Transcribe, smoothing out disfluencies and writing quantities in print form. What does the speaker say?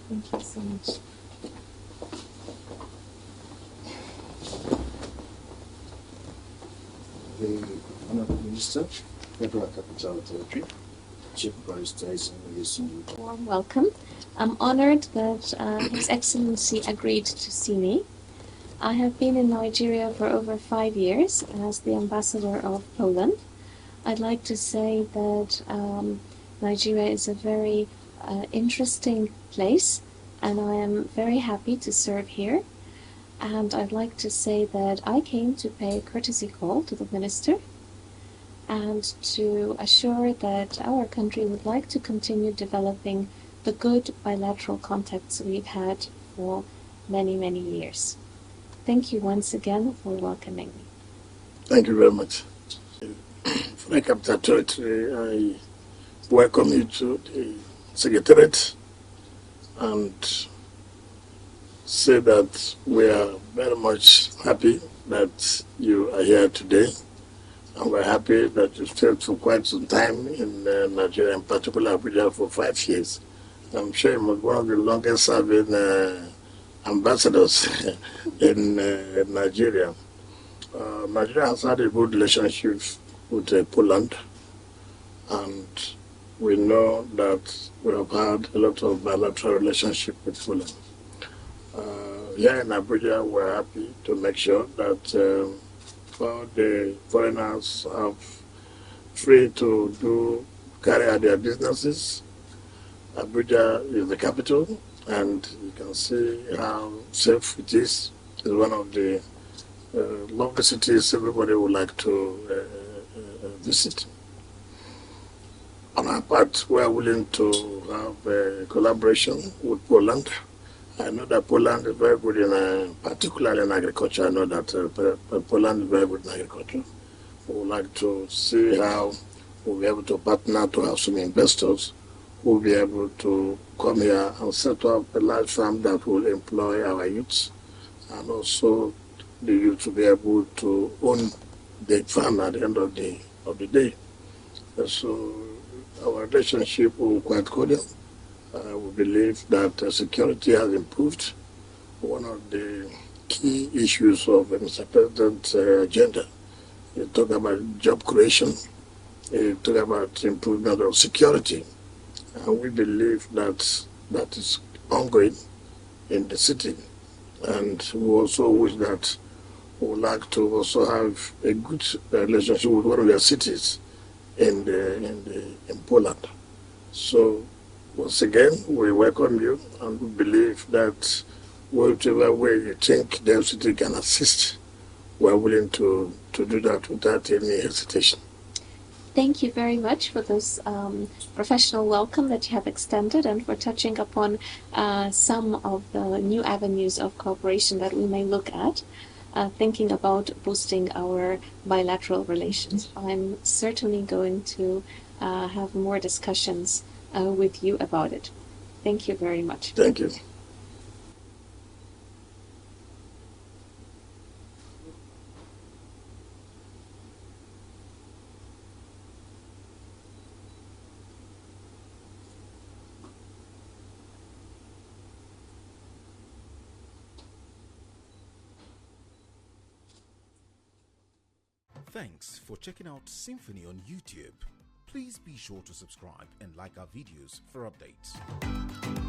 Thank you so much. The Honourable Minister, Federal Capital Territory, Chief Barrister is in Warm welcome. I'm honored that His Excellency agreed to see me. I have been in Nigeria for over 5 years as the ambassador of Poland. I'd like to say that Nigeria is a very interesting place, and I am very happy to serve here. And I'd like to say that I came to pay a courtesy call to the minister and to assure that our country would like to continue developing the good bilateral contacts we've had for many, many years. Thank you once again for welcoming me. Thank you very much. For the Capital Territory, I welcome you to the Secretariat and say that we are very much happy that you are here today, and we're happy that you stayed for quite some time in Nigeria, in particular Abuja, for 5 years. I'm sure you're one of the longest serving ambassadors in Nigeria. Nigeria has had a good relationship with Poland, and we know that we have had a lot of bilateral relationship with Poland. Here in Abuja, we're happy to make sure that all the foreigners are free to carry out their businesses. Abuja is the capital, and you can see how safe it is. It's one of the lovely cities everybody would like to visit. On our part, we are willing to have a collaboration with Poland. I know that Poland is very good in, particularly in agriculture. I know that Poland is very good in agriculture. We would like to see how we'll be able to partner to have some investors who will be able to come here and set up a large farm that will employ our youths, and also the youth to be able to own the farm at the end of the day. So our relationship will be quite cordial. We believe that security has improved. One of the key issues of Mr. President's agenda, you talk about job creation, you talk about improvement of security, and we believe that that is ongoing in the city. And we also wish that we would like to also have a good relationship with one of their cities in Poland. So once again, we welcome you, and we believe that whatever way you think the city can assist, we're willing to do that without any hesitation. Thank you very much for this professional welcome that you have extended, and for touching upon some of the new avenues of cooperation that we may look at, thinking about boosting our bilateral relations. I'm certainly going to have more discussions with you about it. Thank you very much. Thank you. Thanks for checking out SYMFONI on YouTube. Please be sure to subscribe and like our videos for updates.